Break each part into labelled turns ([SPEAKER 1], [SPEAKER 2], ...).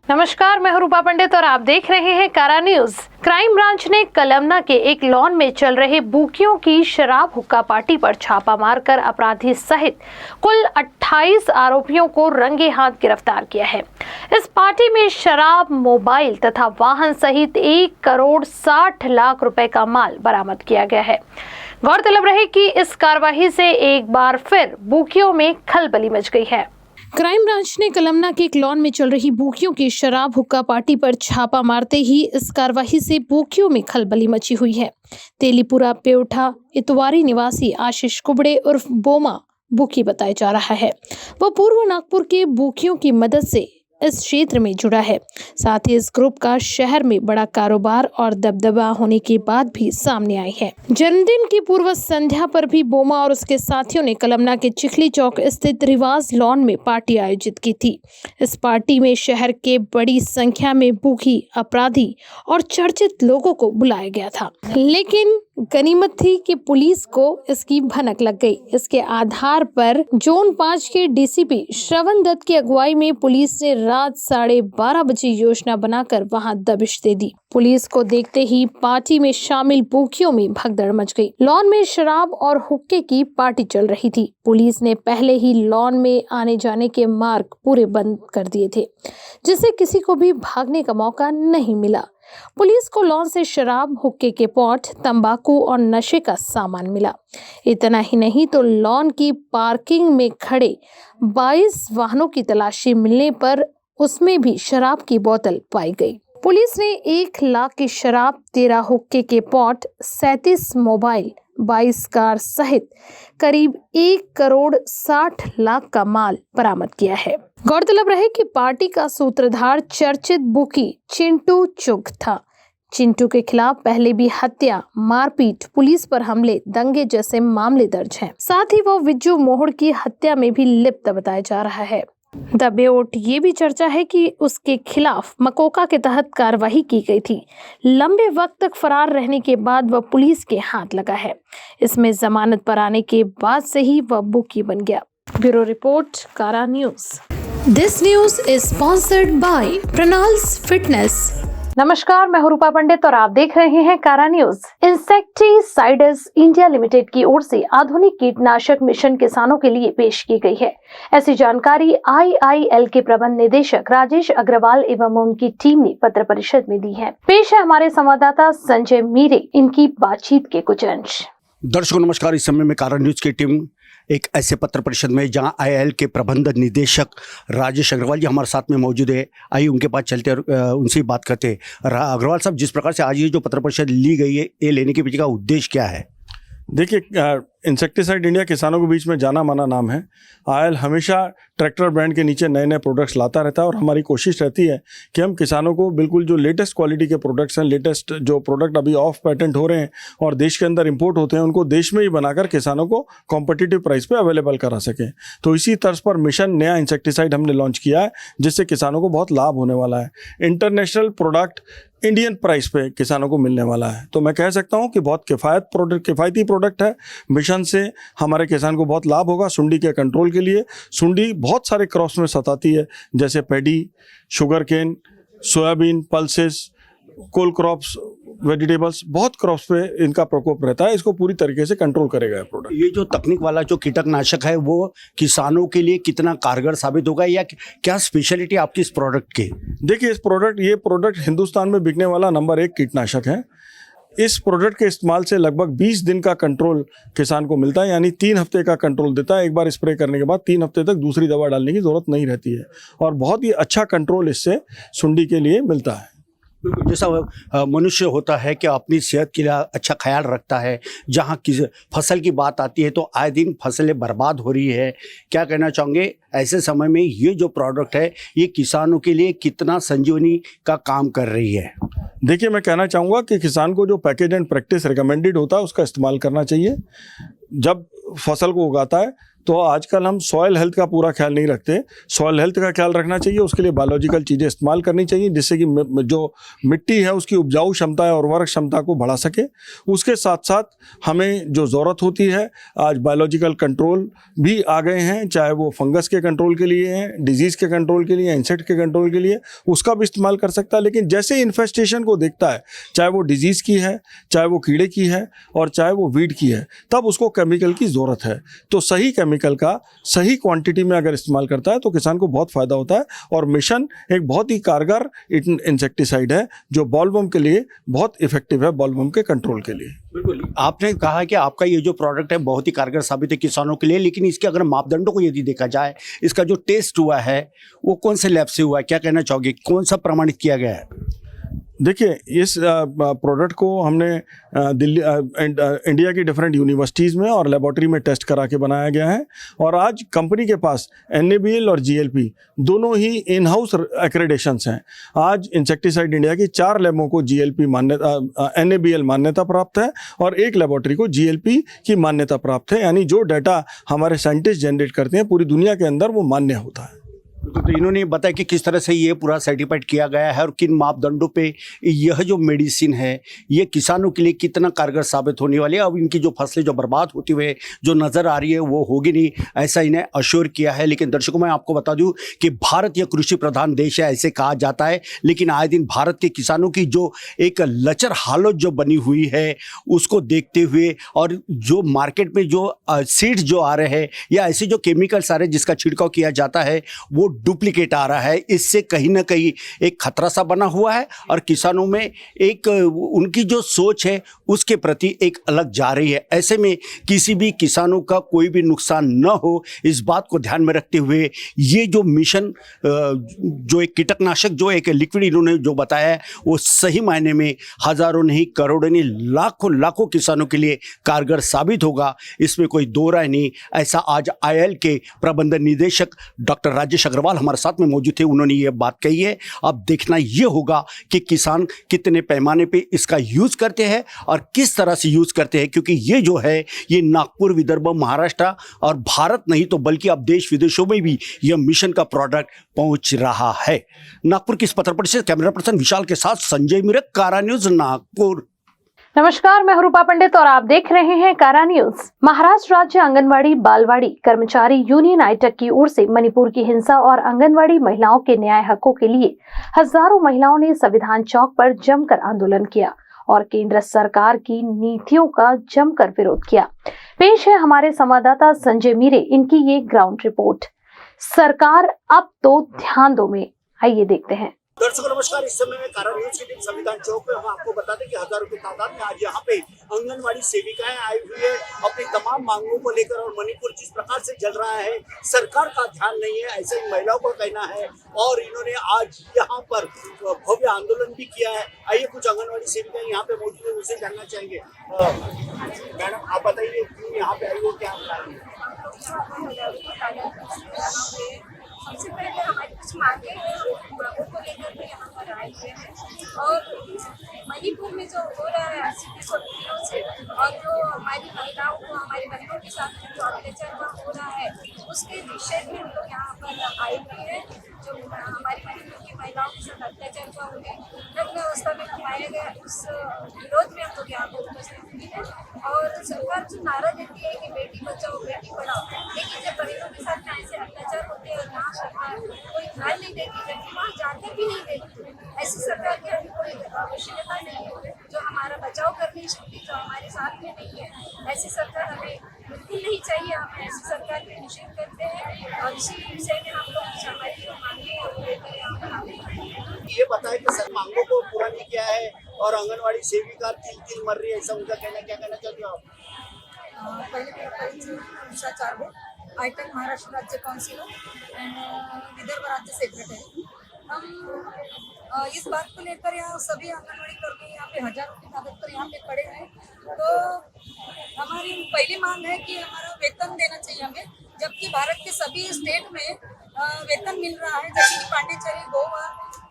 [SPEAKER 1] नमस्कार, मैं हूं रूपा पंडित और आप देख रहे हैं कारा न्यूज। क्राइम ब्रांच ने कलमना के एक लॉन में चल रहे बुकियों की शराब हुक्का पार्टी पर छापा मारकर अपराधी सहित कुल 28 आरोपियों को रंगे हाथ गिरफ्तार किया है। इस पार्टी में शराब, मोबाइल तथा वाहन सहित 1 करोड़ 60 लाख रुपए का माल बरामद किया गया है। गौरतलब रहे कि इस कार्रवाई से एक बार फिर बुकियों में खलबली मच गई है। क्राइम ब्रांच ने कलमना के एक लॉन में चल रही बुकियों की शराब हुक्का पार्टी पर छापा मारते ही इस कार्रवाई से बुकियों में खलबली मची हुई है। तेलीपुरा पेउठा इतवारी निवासी आशीष कुबड़े उर्फ बोमा बुकी बताया जा रहा है। वह पूर्व नागपुर के बुकियों की मदद से इस क्षेत्र में जुड़ा है। साथ ही इस ग्रुप का शहर में बड़ा कारोबार और दबदबा होने के बाद भी सामने आई है। जन्मदिन की पूर्व संध्या पर भी बोमा और उसके साथियों ने कलमना के चिखली चौक स्थित रिवाज लॉन में पार्टी आयोजित की थी। इस पार्टी में शहर के बड़ी संख्या में बुकी, अपराधी और चर्चित लोगों को बुलाया गया था, लेकिन गनीमत थी कि पुलिस को इसकी भनक लग गई। इसके आधार पर जोन 5 के डीसीपी श्रवण दत्त की अगुवाई में पुलिस ने रात 12:30 बजे योजना बनाकर वहां दबिश दे दी। पुलिस को देखते ही पार्टी में शामिल बुकियों में भगदड़ मच गई। लॉन में शराब और हुक्के की पार्टी चल रही थी। पुलिस ने पहले ही लॉन में आने जाने के मार्ग पूरे बंद कर दिए थे, जिससे किसी को भी भागने का मौका नहीं मिला। पुलिस को लॉन से शराब, हुक्के के पॉट, तंबाकू और नशे का सामान मिला। इतना ही नहीं तो लॉन की पार्किंग में खड़े 22 वाहनों की तलाशी मिलने पर उसमें भी शराब की बोतल पाई गई। पुलिस ने 1 लाख की शराब, 13 हुक्के के पॉट, 37 मोबाइल, 22 कार सहित करीब 1 करोड़ 60 लाख का माल बरामद किया है। गौरतलब रहे कि पार्टी का सूत्रधार चर्चित बुकी चिंटू चुग था। चिंटू के खिलाफ पहले भी हत्या, मारपीट, पुलिस पर हमले, दंगे जैसे मामले दर्ज हैं। साथ ही वो विज्जू मोहड़ की हत्या में भी लिप्त बताया जा रहा है। दबेओट ये भी चर्चा है कि उसके खिलाफ मकोका के तहत कार्रवाई की गई थी। लंबे वक्त तक फरार रहने के बाद वह पुलिस के हाथ लगा है। इसमें जमानत पर आने के बाद से ही वह बुकी बन गया। Bureau report, Kara news. This news is sponsored by Pranals fitness. नमस्कार, मैं हूं रूपा पंडित और आप देख रहे हैं कारा न्यूज। इंसेक्टिसाइड्स इंडिया लिमिटेड की ओर से आधुनिक कीटनाशक मिशन किसानों के लिए पेश की गई है। ऐसी जानकारी IIL के प्रबंध निदेशक राजेश अग्रवाल एवं उनकी टीम ने पत्र परिषद में दी है। पेश है हमारे संवाददाता संजय मीरे इनकी बातचीत के कुछ अंश।
[SPEAKER 2] दर्शकों नमस्कार। इस समय में कारा न्यूज की टीम एक ऐसे पत्र परिषद में जहां IIL के प्रबंध निदेशक राजेश अग्रवाल जी हमारे साथ में मौजूद है। आइए उनके पास चलते और उनसे बात करते हैं। अग्रवाल साहब, जिस प्रकार से आज ये जो पत्र परिषद ली गई है, ये लेने के पीछे का उद्देश्य क्या है?
[SPEAKER 3] देखिए, इंसेक्टिसाइड इंडिया किसानों के बीच में जाना माना नाम है। IIL हमेशा ट्रैक्टर ब्रांड के नीचे नए नए प्रोडक्ट्स लाता रहता है और हमारी कोशिश रहती है कि हम किसानों को बिल्कुल जो लेटेस्ट क्वालिटी के प्रोडक्ट्स हैं, लेटेस्ट जो प्रोडक्ट अभी ऑफ पेटेंट हो रहे हैं और देश के अंदर इंपोर्ट होते हैं, उनको देश में ही बनाकर किसानों को कॉम्पिटिटिव प्राइस पे अवेलेबल करा सकें। तो इसी तर्ज पर मिशन नया इंसेक्टिसाइड हमने लॉन्च किया है, जिससे किसानों को बहुत लाभ होने वाला है। इंटरनेशनल प्रोडक्ट इंडियन प्राइस पे किसानों को मिलने वाला है। तो मैं कह सकता हूं कि बहुत किफ़ायती प्रोडक्ट है। मिशन से हमारे किसान को बहुत लाभ होगा। सुंडी के कंट्रोल के लिए सुंडी बहुत सारे क्रॉप्स में सताती है, जैसे paddy, sugar cane, soybean, pulses, cole crops, vegetables, बहुत क्रॉप्स पे इनका प्रकोप रहता है। इसको पूरी तरीके से कंट्रोल करेगा प्रोडक्ट।
[SPEAKER 2] ये जो तकनीक वाला जो कीटनाशक है वो किसानों के लिए कितना कारगर साबित होगा, या क्या स्पेशलिटी आपकी इस प्रोडक्ट की?
[SPEAKER 3] देखिए, ये प्रोडक्ट हिंदुस्तान में बिकने वाला नंबर 1 कीटनाशक है। इस प्रोडक्ट के इस्तेमाल से लगभग 20 दिन का कंट्रोल किसान को मिलता है, यानी 3 हफ्ते का कंट्रोल देता है। एक बार स्प्रे करने के बाद 3 हफ्ते तक दूसरी दवा डालने की जरूरत नहीं रहती है और बहुत ही अच्छा कंट्रोल इससे सुंडी के लिए मिलता है।
[SPEAKER 2] जैसा मनुष्य होता है कि अपनी सेहत के लिए अच्छा ख्याल रखता है, जहाँ किसी फसल की बात आती है तो आए दिन फसलें बर्बाद हो रही है। क्या कहना चाहोगे ऐसे समय में ये जो प्रोडक्ट है ये किसानों के लिए कितना संजीवनी का काम कर रही है?
[SPEAKER 3] देखिए, मैं कहना चाहूँगा कि किसान को जो पैकेज एंड प्रैक्टिस रिकमेंडेड होता है उसका इस्तेमाल करना चाहिए। जब फसल को उगाता है तो आजकल हम सॉयल हेल्थ का पूरा ख्याल नहीं रखते। सॉयल हेल्थ का ख्याल रखना चाहिए, उसके लिए बायोलॉजिकल चीज़ें इस्तेमाल करनी चाहिए जिससे कि जो मिट्टी है उसकी उपजाऊ क्षमता है और उर्वरक क्षमता को बढ़ा सके। उसके साथ साथ हमें जो ज़रूरत होती है, आज बायोलॉजिकल कंट्रोल भी आ गए हैं, चाहे वो फंगस के कंट्रोल के लिए हैं, डिजीज़ के कंट्रोल के लिए, इंसेक्ट के कंट्रोल के लिए, उसका भी इस्तेमाल कर सकता है। लेकिन जैसे इन्फेस्टेशन को देखता है, चाहे वो डिजीज़ की है, चाहे वो कीड़े की है और चाहे वो वीड की है, तब उसको केमिकल की ज़रूरत है। तो सही केमिकल का सही क्वांटिटी में अगर इस्तेमाल करता है तो किसान को बहुत फ़ायदा होता है। और मिशन एक बहुत ही कारगर इंसेक्टिसाइड है जो बॉलवर्म के लिए बहुत इफेक्टिव है, बॉलवर्म के कंट्रोल के लिए।
[SPEAKER 2] बिल्कुल, आपने कहा कि आपका ये जो प्रोडक्ट है बहुत ही कारगर साबित है किसानों के लिए, लेकिन इसके अगर मापदंडों को यदि देखा जाए, इसका जो टेस्ट हुआ है वो कौन से लैब से हुआ है, क्या कहना चाहोगे, कौन सा प्रमाणित किया गया है?
[SPEAKER 3] देखिए, इस प्रोडक्ट को हमने दिल्ली इंडिया की डिफरेंट यूनिवर्सिटीज़ में और लेबोरेटरी में टेस्ट करा के बनाया गया है। और आज कंपनी के पास NABL और GLP दोनों ही इन हाउस एक्रेडिशंस हैं। आज इंसेक्टिसाइड इंडिया की 4 लैबों को GLP मान्यता, NABL मान्यता प्राप्त है और एक लेबोरेटरी को GLP की मान्यता प्राप्त है। यानी जो डाटा हमारे साइंटिस्ट जनरेट करते हैं पूरी दुनिया के अंदर वो मान्य होता है।
[SPEAKER 2] तो इन्होंने बताया कि किस तरह से ये पूरा सर्टिफाइड किया गया है और किन मापदंडों पे यह जो मेडिसिन है ये किसानों के लिए कितना कारगर साबित होने वाली है। अब इनकी जो फसलें जो बर्बाद होती हुए जो नज़र आ रही है वो होगी नहीं, ऐसा इन्हें अश्योर किया है। लेकिन दर्शकों, मैं आपको बता दूं कि भारत यह कृषि प्रधान देश है, ऐसे कहा जाता है, लेकिन आए दिन भारत के किसानों की जो एक लचर हालत जो बनी हुई है उसको देखते हुए और जो मार्केट में जो सीड्स जो आ रहे हैं या ऐसे जो केमिकल्स आ रहे हैं जिसका छिड़काव किया जाता है वो डुप्लीकेट आ रहा है। इससे कहीं ना कहीं एक खतरा सा बना हुआ है और किसानों में एक उनकी जो सोच है उसके प्रति एक अलग जा रही है। ऐसे में किसी भी किसानों का कोई भी नुकसान न हो इस बात को ध्यान में रखते हुए ये जो मिशन जो एक कीटनाशक जो एक लिक्विड इन्होंने जो बताया है वो सही मायने में हजारों नहीं, करोड़ों नहीं, लाखों लाखों किसानों के लिए कारगर साबित होगा, इसमें कोई दो राय नहीं। ऐसा आज IIL के प्रबंध निदेशक डॉक्टर राजेश अग्रवाल हमारे साथ में मौजूद थे, उन्होंने ये बात कही है। अब देखना ये होगा कि किसान कितने पैमाने पे इसका यूज करते हैं और किस तरह से यूज करते हैं, क्योंकि ये जो है ये नागपुर, विदर्भ, महाराष्ट्र और भारत नहीं तो बल्कि अब देश विदेशों में भी यह मिशन का प्रोडक्ट पहुंच रहा है। नागपुर की इस पत्रकार से कैमरा पर्सन विशाल के साथ संजय मिरक, कारा न्यूज, नागपुर।
[SPEAKER 1] नमस्कार, मैं रूपा पंडित और आप देख रहे हैं कारा न्यूज। महाराष्ट्र राज्य आंगनवाड़ी बालवाड़ी कर्मचारी यूनियन आइटक की ओर से मणिपुर की हिंसा और आंगनवाड़ी महिलाओं के न्याय हकों के लिए हजारों महिलाओं ने संविधान चौक पर जमकर आंदोलन किया और केंद्र सरकार की नीतियों का जमकर विरोध किया। पेश है हमारे संवाददाता संजय मीरे, इनकी ये ग्राउंड रिपोर्ट। सरकार अब तो ध्यान दो में, आइए देखते हैं।
[SPEAKER 2] दर्शकों नमस्कार, इस समय में कारा न्यूज की टीम संविधान चौक पे हम आपको बता दें कि हजारों की तादाद में आज यहाँ पे आंगनवाड़ी सेविकाएं आई हुई है अपनी तमाम मांगों को लेकर। और मणिपुर जिस प्रकार से जल रहा है, सरकार का ध्यान नहीं है, ऐसे ही महिलाओं को कहना है। और इन्होंने आज यहाँ पर भव्य आंदोलन भी किया है। आइए कुछ आंगनवाड़ी सेविकाएं यहाँ पे मौजूद है, उनसे जानना चाहेंगे। मैडम आप बताइए क्यों यहाँ पे आई हो, क्या
[SPEAKER 4] सबसे पहले हमारी कुछ मांगों को लेकर के यहाँ पर आए हुए हैं। और मणिपुर में जो हो रहा है पिछले दिनों से और जो हमारी महिलाओं को, हमारी बहनों के साथ जो अत्याचार हो रहा है उसके विषय में हम लोग यहाँ पर आए हुए हैं। जो हमारी मणिपुर की महिलाओं के साथ अत्याचार हुआ, उन्हें नग्न अवस्था में घुमाया गया, उस विरोध में हम लोग यहाँ पर उपस्थित हुए हैं। और सरकार जो नारा देती है कि बेटी बचाओ बेटी पढ़ाओ, लेकिन जब बहनों के साथ में ऐसे अत्याचार होते हैं और यहाँ सरकार कोई ध्यान नहीं देती, जबकि वहाँ जाकर भी नहीं देती, ऐसी सरकार की अभी कोई आवश्यकता नहीं है। जो हमारा बचाव करने की शक्ति जो हमारे साथ में नहीं है, ऐसी सरकार हमें बिल्कुल नहीं चाहिए। हम ऐसी सरकार पे निषेध करते हैं और इसी विषय में हम लोग हमारी जो मांगे हैं वो लेकर यहाँ पर आते हैं।
[SPEAKER 2] ये बताएं कि सर मांगों को पूरा नहीं किया है और आंगनवाड़ी सेविका तीन मर रही है, ऐसा उनका कहना, क्या कहना चाहते हो आप?
[SPEAKER 4] पहले मेरा परिचय उषा चारबो, आइटक महाराष्ट्र राज्य काउंसिलर एंड विदर्भ राज्य सेक्रेटरी। हम इस बात को लेकर यहाँ सभी आंगनवाड़ी कर्मी यहाँ पे हजारों की तादाद पर यहाँ पे खड़े हैं। तो हमारी पहली मांग है कि हमारा वेतन देना चाहिए हमें, जबकि भारत के सभी स्टेट में वेतन मिल रहा है, जैसे कि पांडिचेरी, गोवा,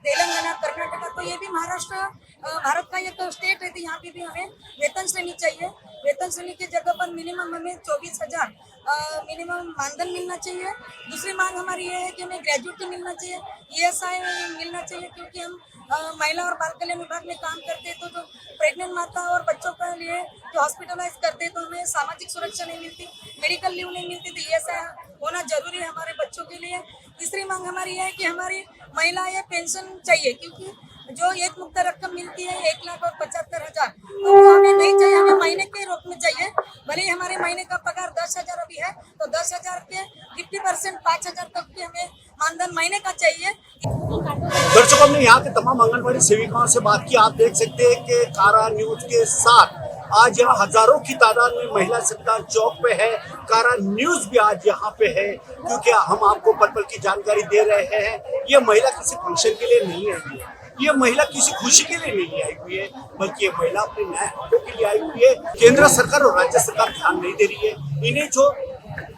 [SPEAKER 4] तेलंगाना, कर्नाटका। तो ये भी महाराष्ट्र भारत का एक स्टेट है, तो यहाँ पे भी हमें वेतन श्रेणी चाहिए। वेतन श्रेणी की जगह पर मिनिमम हमें 24,000
[SPEAKER 5] मिनिमम मानधन मिलना चाहिए। दूसरी मांग हमारी ये है कि हमें ग्रेजुएटी मिलना चाहिए, ईएसआई मिलना चाहिए, क्योंकि हम महिला और बाल कल्याण विभाग में काम करते हैं, तो जो प्रेग्नेंट माता और बच्चों के लिए जो हॉस्पिटलाइज करते हैं, तो हमें सामाजिक सुरक्षा नहीं मिलती, मेडिकल लीव नहीं मिलती, तो ईएसआई होना जरूरी है हमारे बच्चों के लिए। तीसरी मांग हमारी है कि हमारी महिलाएं पेंशन चाहिए, क्योंकि जो एक मुक्त रकम मिलती है 1,75,000, तो वो हमें नहीं चाहिए, हमें महीने के रूप में चाहिए। भले ही हमारे महीने का पगार 10,000 अभी है, तो 10,000 के 50% 5,000 तक की हमें मानधन महीने का चाहिए।
[SPEAKER 2] दर्शकों, हमने यहाँ के तमाम आंगनबाड़ी सेविकाओं से बात की। आप देख सकते हैं कि कारा न्यूज के साथ आज यहाँ हजारों की तादाद में महिला संविधान चौक पे है। कारा न्यूज भी आज यहाँ पे है, क्योंकि हम आपको पल पल की जानकारी दे रहे हैं। ये महिला किसी फंक्शन के लिए नहीं आई है, ये महिला किसी खुशी के लिए नहीं आई हुई है, बल्कि ये महिला अपने न्याय हकों के लिए आई हुई है। केंद्र सरकार और राज्य सरकार ध्यान नहीं दे रही है। इन्हें जो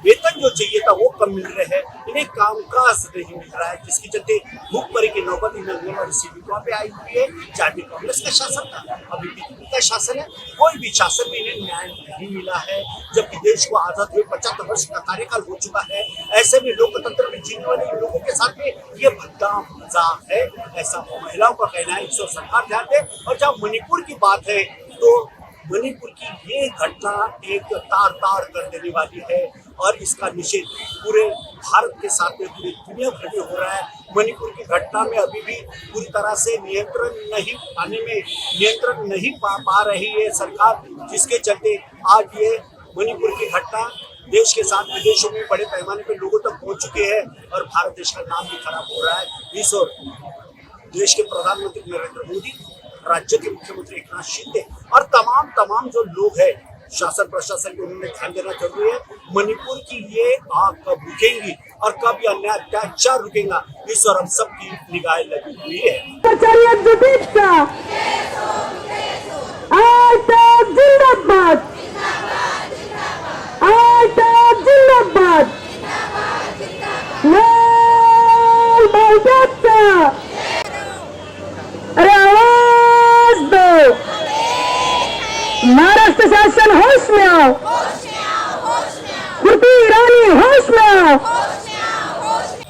[SPEAKER 2] वेतन जो चाहिए था वो कम मिल रहे हैं, इन्हें कामकाज नहीं मिल रहा है, जिसके चलते भूखमरी की नौबत इन आंगनबाड़ी सेविकाओं पे आई हुई है। चाहे भी कांग्रेस का शासन था, अभी बीजेपी का शासन है, कोई भी शासन में इन्हें न्याय नहीं मिला है। जबकि देश को आजाद हुए 75 वर्ष का कार्यकाल हो चुका है, ऐसे में लोकतंत्र में जीने वाले लोगों के साथ में ये भद्दा मजाक है, ऐसा महिलाओं का कहना है। इस सरकार ध्यान दे। और जब मणिपुर की बात है, तो मणिपुर की ये घटना एक तार तार कर देने वाली है, और इसका निषेध पूरे भारत के साथ में पूरी दुनिया भर में हो रहा है। मणिपुर की घटना में अभी भी पूरी तरह से नियंत्रण नहीं पा रही है सरकार, जिसके चलते आज ये मणिपुर की घटना देश के साथ विदेशों में बड़े पैमाने पर लोगों तक पहुंच चुके हैं, और भारत देश का नाम भी खराब हो रहा है। इस और देश के प्रधानमंत्री नरेंद्र मोदी, राज्य के मुख्यमंत्री एकनाथ शिंदे और तमाम जो लोग हैं शासन प्रशासन के, उन्होंने ध्यान देना जरूरी है। मणिपुर की ये आग कब रुकेंगी और कब ये अन्याय अत्याचार रुकेगा, इस और हम सबकी निगाहें लगी हुई है।
[SPEAKER 6] महाराष्ट्र शासन होश में आओ, स्मृति ईरानी होश में आओ।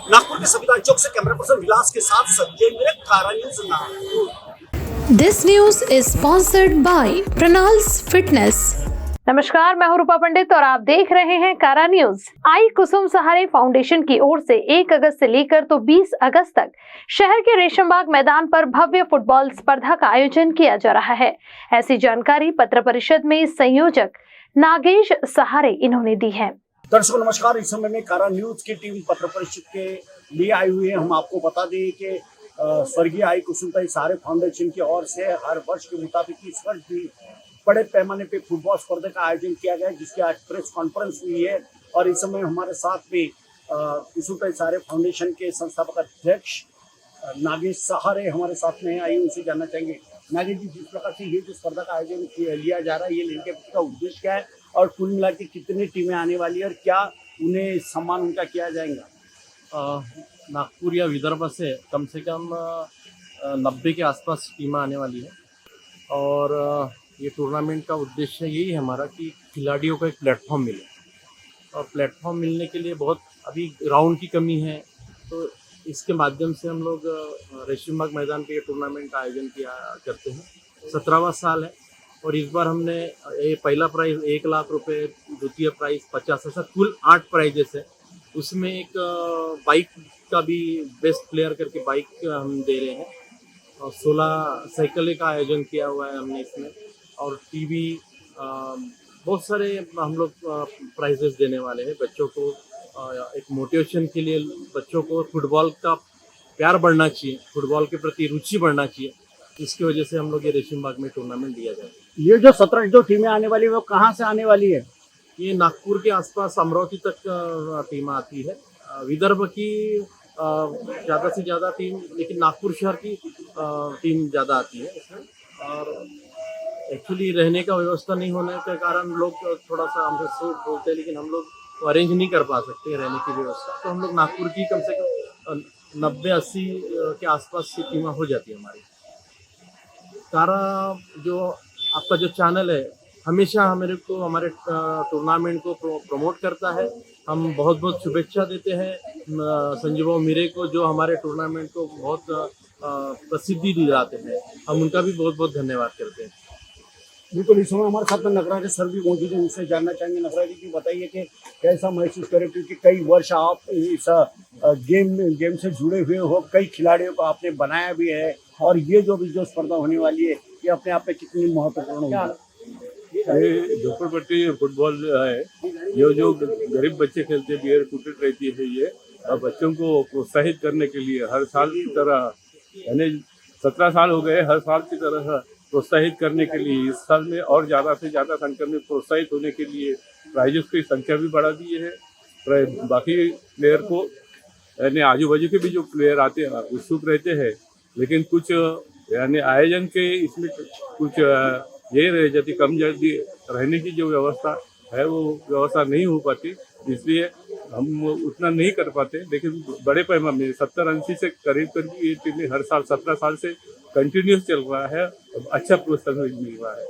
[SPEAKER 2] नागपुर के संविधान चौक से कैमरा पर्सन विलास के साथ संजय मेरे, Kara news Nagpur.
[SPEAKER 1] This news is sponsored by Pranals fitness. नमस्कार, मैं हूं रूपा पंडित और आप देख रहे हैं कारा न्यूज। आई कुसुम सहारे फाउंडेशन की ओर से 1 अगस्त से लेकर तो 20 अगस्त तक शहर के रेशमबाग मैदान पर भव्य फुटबॉल स्पर्धा का आयोजन किया जा रहा है। ऐसी जानकारी पत्र परिषद में संयोजक नागेश सहारे इन्होंने दी है।
[SPEAKER 2] दर्शकों नमस्कार, इस समय में कारा न्यूज की टीम पत्र परिषद के लिए आई हुई है। हम आपको बता दें कि स्वर्गीय आई कुसुम सहारे फाउंडेशन की ओर से हर वर्ष के मुताबिक इस वर्ष भी बड़े पैमाने पे फुटबॉल स्पर्धा का आयोजन किया गया, जिसकी आज प्रेस कॉन्फ्रेंस हुई है। और इस समय हमारे साथ में कुसुम सहारे फाउंडेशन के संस्थापक अध्यक्ष नागेश सहारे हमारे साथ में आइए, उनसे जानना चाहेंगे। नागेश जी, जिस प्रकार से ये जो स्पर्धा का आयोजन लिया जा रहा है, ये लेने के पीछे का उद्देश्य क्या है, और कुल मिला के कितनी टीमें आने वाली है, और क्या उन्हें सम्मान उनका किया जाएगा?
[SPEAKER 7] नागपुर या विदर्भ से कम 90 के आसपास टीमें आने वाली है। और ये टूर्नामेंट का उद्देश्य यही है हमारा कि खिलाड़ियों को एक प्लेटफॉर्म मिले, और प्लेटफॉर्म मिलने के लिए बहुत अभी ग्राउंड की कमी है, तो इसके माध्यम से हम लोग रेशमबाग मैदान पे ये टूर्नामेंट का आयोजन किया करते हैं। 17वां साल है, और इस बार हमने ये पहला प्राइज़ 1 लाख रुपए, द्वितीय प्राइज़ 50, ऐसा कुल 8 प्राइजेस है। उसमें एक बाइक का भी बेस्ट प्लेयर करके बाइक हम दे रहे हैं, और 16 साइकिल का आयोजन किया हुआ है हमने इसमें, और टीवी, बहुत सारे हम लोग प्राइजेस देने वाले हैं बच्चों को। एक मोटिवेशन के लिए बच्चों को फुटबॉल का प्यार बढ़ना चाहिए, फुटबॉल के प्रति रुचि बढ़ना चाहिए, इसकी वजह से हम लोग ये रेशमबाग में टूर्नामेंट दिया जाए।
[SPEAKER 2] ये जो 17 जो टीमें आने वाली है, वो कहाँ से आने वाली है?
[SPEAKER 7] ये नागपुर के आसपास अमरावती तक टीम आती है। विदर्भ की ज़्यादा से ज़्यादा टीम, लेकिन नागपुर शहर की टीम ज़्यादा आती है इसमें। और एक्चुअली रहने का व्यवस्था नहीं होने के कारण लोग थोड़ा सा हमसे बोलते हैं, लेकिन हम लोग अरेंज नहीं कर पा सकते रहने की व्यवस्था, तो हम लोग नागपुर की कम से कम 90-80 के आसपास की टीमें हो जाती है हमारी। कारा जो आपका जो चैनल है, हमेशा मेरे को हमारे टूर्नामेंट को प्रमोट करता है। हम बहुत बहुत शुभेच्छा देते हैं संजीव मीरे को, जो हमारे टूर्नामेंट को बहुत प्रसिद्धि दिलाते हैं। हम उनका भी बहुत बहुत धन्यवाद करते हैं।
[SPEAKER 2] बिल्कुल, इस समय हमारे साथ में नगराज सर भी मौजूद हैं, उनसे जानना चाहेंगे। नगराज जी बताइए कि कैसा महसूस करें, क्योंकि कई वर्ष आप इस गेम से जुड़े हुए हो, कई खिलाड़ियों को आपने बनाया भी है, और ये जो स्पर्धा होने वाली है ये अपने आप में कितनी महत्वपूर्ण होगी?
[SPEAKER 8] ये झोपड़पट्टी फुटबॉल है, ये जो गरीब बच्चे खेलते हैं, बियर क्रिकेट रहती है, ये बच्चों को प्रोत्साहित करने के लिए हर साल की तरह, यानी 17 साल हो गए, हर साल की तरह प्रोत्साहित करने के लिए इस साल में और ज़्यादा से ज़्यादा संख्या में प्रोत्साहित होने के लिए प्राइजेस की संख्या भी बढ़ा दी है। बाकी प्लेयर को, यानी आजू बाजू के भी जो प्लेयर आते हैं उत्सुक रहते हैं, लेकिन कुछ यानी आयोजन के इसमें कुछ ये रह जाती, कम जल्दी रहने की जो व्यवस्था है वो व्यवस्था नहीं हो पाती, इसलिए हम उतना नहीं कर पाते। लेकिन बड़े पैमाने में 70-80 से करीब ये टीमें हर साल 17 साल से कंटिन्यूस चल रहा है, अच्छा प्रोत्साहन मिल रहा है।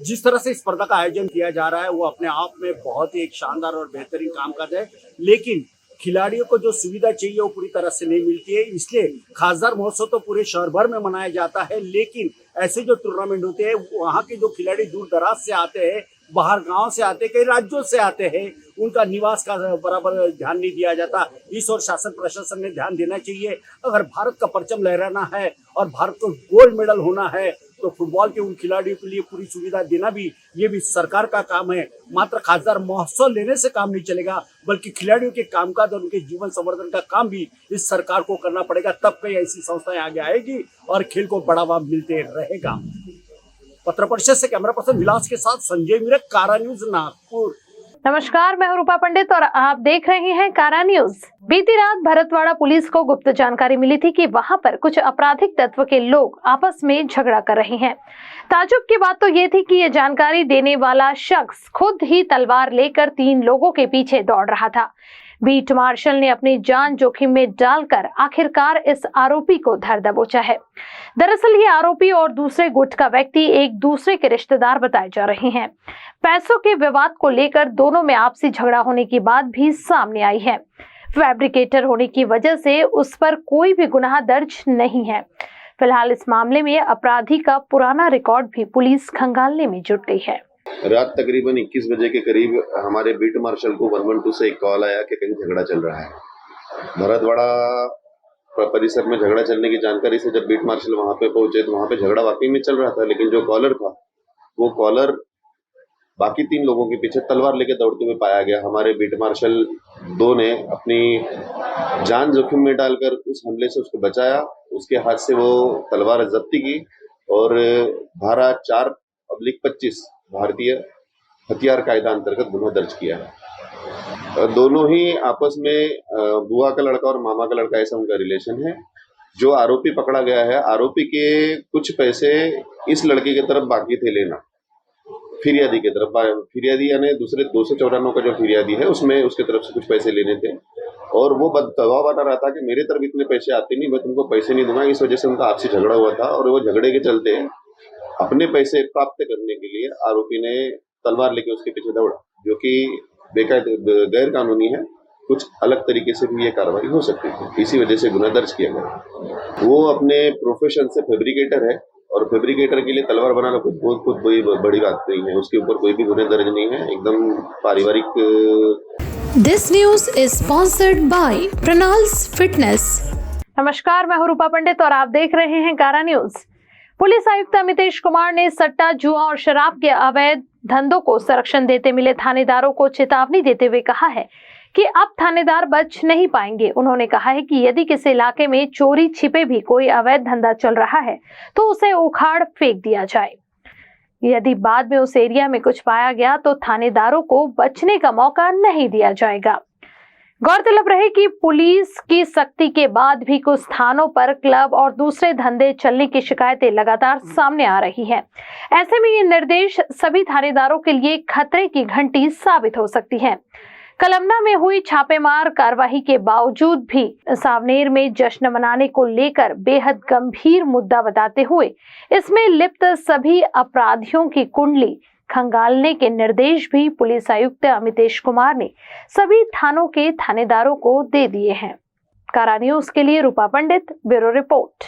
[SPEAKER 2] जिस तरह से स्पर्धा का आयोजन किया जा रहा है वो अपने आप में बहुत ही एक शानदार और बेहतरीन कामकाज है, लेकिन खिलाड़ियों को जो सुविधा चाहिए वो पूरी तरह से नहीं मिलती है। इसलिए खासदार महोत्सव तो पूरे शहर भर में मनाया जाता है, लेकिन ऐसे जो टूर्नामेंट होते हैं वहाँ के जो खिलाड़ी दूर दराज से आते हैं, बाहर गांव से आते, कई राज्यों से आते हैं, उनका निवास का बराबर ध्यान नहीं दिया जाता। इस और शासन प्रशासन ने ध्यान देना चाहिए। अगर भारत का परचम लहराना है और भारत को गोल्ड मेडल होना है तो फुटबॉल के उन खिलाड़ियों के लिए पूरी सुविधा देना भी ये भी सरकार का काम है। मात्र खासदार महोत्सव लेने से काम नहीं चलेगा, बल्कि खिलाड़ियों के कामकाज और उनके जीवन संवर्धन का काम भी इस सरकार को करना पड़ेगा। तब कई ऐसी संस्थाएं आगे आएगी और खेल को बढ़ावा मिलते रहेगा। पत्र परिषद से कैमरा पर्सन विलास के साथ संजय मीरक, कारा न्यूज, नागपुर।
[SPEAKER 1] नमस्कार, मैं हूं रूपा पंडित और आप देख रहे हैं कारा न्यूज। बीती रात भरतवाड़ा पुलिस को गुप्त जानकारी मिली थी कि वहां पर कुछ आपराधिक तत्व के लोग आपस में झगड़ा कर रहे हैं। ताज्जुब की बात तो ये थी कि ये जानकारी देने वाला शख्स खुद ही तलवार लेकर 3 लोगों के पीछे दौड़ रहा था। बीट मार्शल ने अपनी जान जोखिम में डालकर आखिरकार इस आरोपी को धर दबोचा है। दरअसल ये आरोपी और दूसरे गुट का व्यक्ति एक दूसरे के रिश्तेदार बताए जा रहे हैं। पैसों के विवाद को लेकर दोनों में आपसी झगड़ा होने की बात भी सामने आई है। फैब्रिकेटर होने की वजह से उस पर कोई भी गुनाह दर्ज नहीं है। फिलहाल इस मामले में अपराधी का पुराना रिकॉर्ड भी पुलिस खंगालने में जुट गई है।
[SPEAKER 9] रात तकरीबन 21 बजे के करीब हमारे बीट मार्शल को 112 से एक कॉल आया कि कहीं झगड़ा चल रहा है। भरतवाड़ा परिसर में झगड़ा चलने की जानकारी से जब बीट मार्शल वहां पे पहुंचे तो वहां पे झगड़ा वाकई में चल रहा था, लेकिन जो कॉलर था वो कॉलर बाकी 3 लोगों के पीछे तलवार लेके दौड़ते हुए पाया गया। हमारे बीट मार्शल 2 ने अपनी जान जोखिम में डालकर उस हमले से उसको बचाया। उसके हाथ से वो तलवार जब्ती की और धारा 4/25 भारतीय हथियार कायदा अंतर्गत गुना दर्ज किया है। दोनों ही आपस में बुआ का लड़का और मामा का लड़का ऐसा उनका रिलेशन है। जो आरोपी पकड़ा गया है, आरोपी के कुछ पैसे इस लड़के की तरफ बाकी थे लेना, फिरियादी की तरफ। फिरियादी यानी दूसरे 294 का जो फिरियादी है उसमें उसके तरफ से कुछ पैसे लेने थे और वो दबाव बना रहा था कि मेरे तरफ इतने पैसे आते नहीं, मैं तुमको पैसे नहीं दूंगा। इस वजह से उनका आपसी झगड़ा हुआ था और वो झगड़े के चलते अपने पैसे प्राप्त करने के लिए आरोपी ने तलवार लेके उसके पीछे दौड़ा, जो कि गैर कानूनी है। कुछ अलग तरीके से भी ये कार्रवाई हो सकती थी, इसी वजह से गुना दर्ज किया गया। वो अपने प्रोफेशन से फैब्रिकेटर है और फैब्रिकेटर के लिए तलवार बनाना कोई बड़ी बात नहीं है। उसके ऊपर कोई भी गुना दर्ज नहीं है, एकदम पारिवारिक।
[SPEAKER 10] This news is sponsored by Pranals fitness.
[SPEAKER 1] नमस्कार, मैं हूं रूपा पंडित और आप देख रहे हैं कारा न्यूज। पुलिस आयुक्त अमितेश कुमार ने सट्टा, जुआ और शराब के अवैध धंधों को संरक्षण देते मिले थानेदारों को चेतावनी देते हुए कहा है कि अब थानेदार बच नहीं पाएंगे। उन्होंने कहा है कि यदि किसी इलाके में चोरी छिपे भी कोई अवैध धंधा चल रहा है तो उसे उखाड़ फेंक दिया जाए। यदि बाद में उस एरिया में कुछ पाया गया तो थानेदारों को बचने का मौका नहीं दिया जाएगा। गौरतलब रहे कि पुलिस की सख्ती के बाद भी कुछ स्थानों पर क्लब और दूसरे धंधे चलने की शिकायतें लगातार सामने आ रही हैं। ऐसे में ये निर्देश सभी थानेदारों के लिए खतरे की घंटी साबित हो सकती है। कलमना में हुई छापेमार कार्रवाई के बावजूद भी सावनेर में जश्न मनाने को लेकर बेहद गंभीर मुद्दा बताते हुए इसमें लिप्त सभी अपराधियों की कुंडली खंगालने के निर्देश भी पुलिस आयुक्त अमितेश कुमार ने सभी थानों के थानेदारों को दे दिए हैं। कारा न्यूज के लिए रूपा पंडित, ब्यूरो रिपोर्ट।